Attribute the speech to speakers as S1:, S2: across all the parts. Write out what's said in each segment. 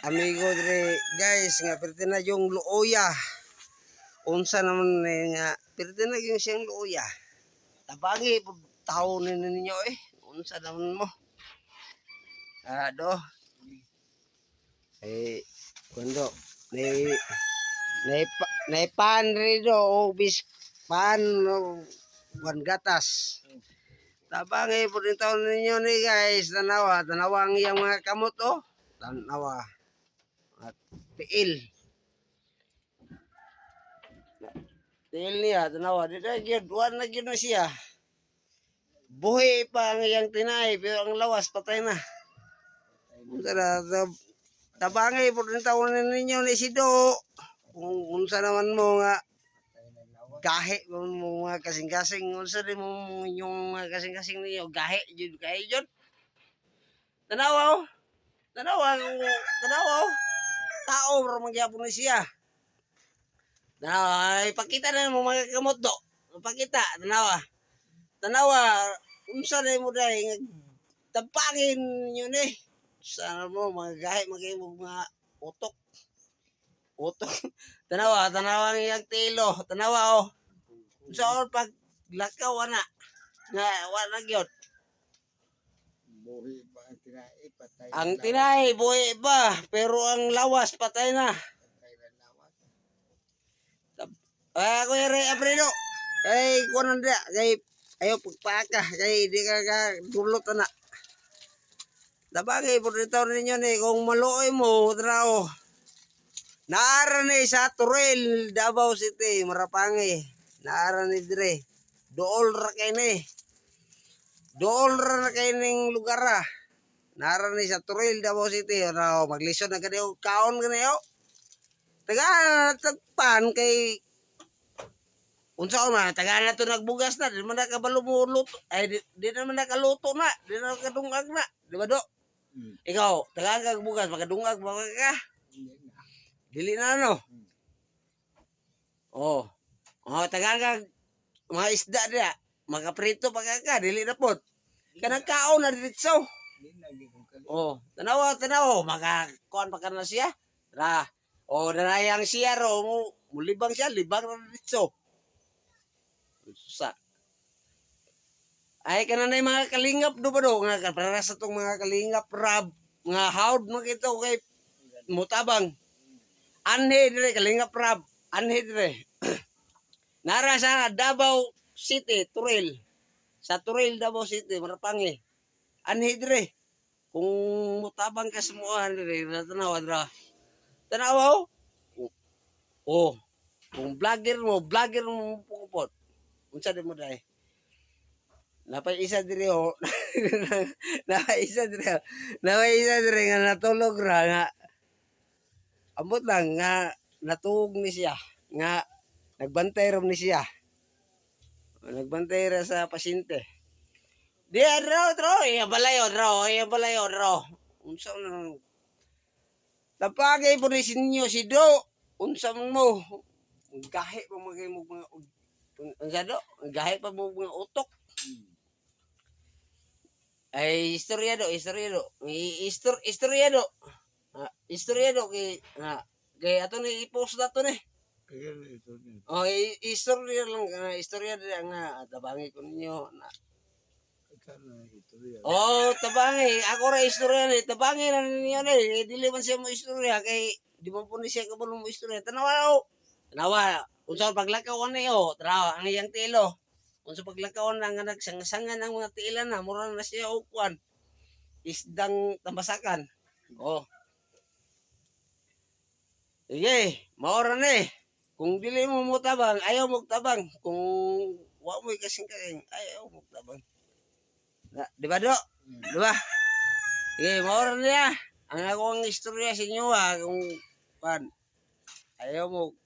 S1: amigo dire guys nga perti na yung luoya. Unsa naman nga perti na yung siyang luoya. Tabangi pud tao ninyo Unsa naman mo? Do. Kundo nay pan rido o bis pan buwan gatas. Tabangi pud yung tao ninyo ni guys. Tanawa ang iyang mga kamot Tanawa. At tiil. Tiil niya, tanawa. Dito gyud, wala na gyud na siya. Buhi pa ang iyang tinay, pero ang lawas patay na. Tabangay po rin taon ninyo ni Sido. Kung unsa naman mo nga gahe mo mga kasing-kasing, unsa din mo yung mga kasing-kasing ninyo, gahe jud kay jud. Tanawa. Tao ra magyapon ni siya. Ipakita na mo mga kamot do. Ipakita, Tanawa, unsa na mo dahil tapangin yun Sana mo, mga gahe, mga utok. Tanawa ang iyang tilo. Tanawa Unsa pag lakaw na. Nga, wala gyud.
S2: Buhi ba ang tinai, patay.
S1: Ang tinay, buhi ba? Pero ang lawas, patay na.
S2: Patay na lawas.
S1: Kuya Ray Abrino. Kunan dia. Ayo pagpaka. Di ka dulot na. Dabagay po rin taon ninyo kung maluoy mo, trao. Naara ni sa Turel, Davao City, Marapangi. Naara ni dire. Dool ra kay ni. Dool ra na kay ning lugar ra. Naara ni sa Turel, Davao City. Maglisod na kaniyo, kaon kaniyo. Taga tagpan kay unsa na taga na to nagbugas na, di man nakabalo mo luto. Di naman nakaluto na, di na nakadungag na, di ba do? Ikaw, tagaan kag bugas, makadungag ba ka? Dili na tagaan kag mga isda dia, makaprito pa ka, dili na pod. Kanang kaon na diretso. Tanawa, makakuan pa ka na siya. Darayang siya mulibang siya, libang na diretso. Ay kananay mga kalingap do ba do nga para sa tong mga kalingap rab nga haud mo kito kay mutabang anhe dire kalingap rab anhe dire nara sa Davao City Turil sa Turil Davao City Marapangi anhe dire kung mutabang ka semuan dire tanawa kung vlogger mo pupot unsa di mo dai napay isa dire napay isa dire nga natulog ra nga ambot lang nga natug ni siya nga nagbantay ra ni siya nagbantay ra sa pasyente di dro iya balayo unsa na tapagay po ni sinyo si do unsa mo gahe pa mga unsa do gahe pa mo mga utok ay istoryado kay ato ni i-post na to ni istorya lang nga tabangi ko ninyo na tabangi ako ra istorya ni tabangi na ninyo ni dili man siya mo istorya kay di man po ni siya kabalo mo istorya tanawa unsa paglakaw ni tanawa ang iyang tilo unsa paglakaw na nga nagsangasangan ang mga tiilan na mura na siya ukwan isdang tambasakan sige maora ni kung dili mo mutabang ayaw mo tabang kung wa mo kasing ayaw mo tabang di ba do di ba sige maora niya ang akong istorya sa inyo kung pan ayaw mo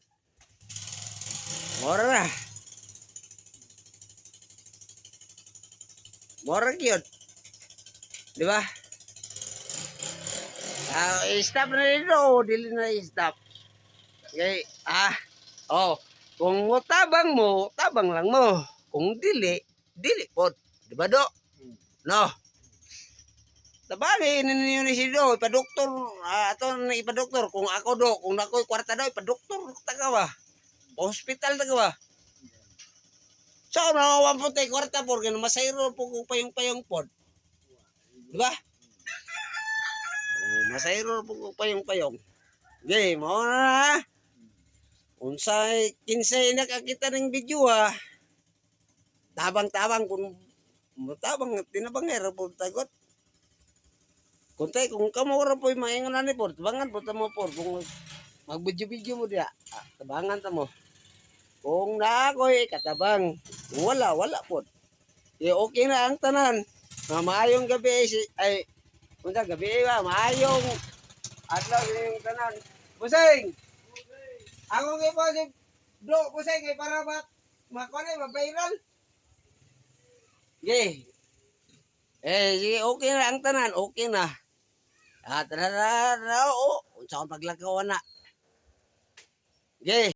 S1: maora na Mora yun. Di ba? I-stop na dito. Dili na i-stop. Okay. Kung tabang mo, tabang lang mo. Kung dili po. Di ba do? No. Tabangin ninyo ni si Do, ipadoktor, ato na ipadoktor. Kung ako do, kung ako'y kwarta daw, ipadoktor, taga ba? Hospital taga ba? So, nakawan po tayo kwarta po, kaya masayro po kung payong-payong po. Diba? Masayro po kung payong-payong. Okay, mo na. Unsay, kinsay nakakita ng video ha. Tabang-tabang, kung tabang, tinabangero po tagot. Kuntay, kung kamura po yung maingunan ni Port, tabangan po tamo po. Kung mag-video-video mo diya, tabangan tamo. Kung na ako'y katabang, kung wala po. Okay na ang tanan. Maayong gabi ay, unsa gabi ba, maayong adlaw yung tanan. Busing! Ako kay po si Bro, busing, kay para ba, makuha ma-viral. Okay. Sige, okay na ang tanan, okay na. Tara, unsa akong paglakaw na. Okay.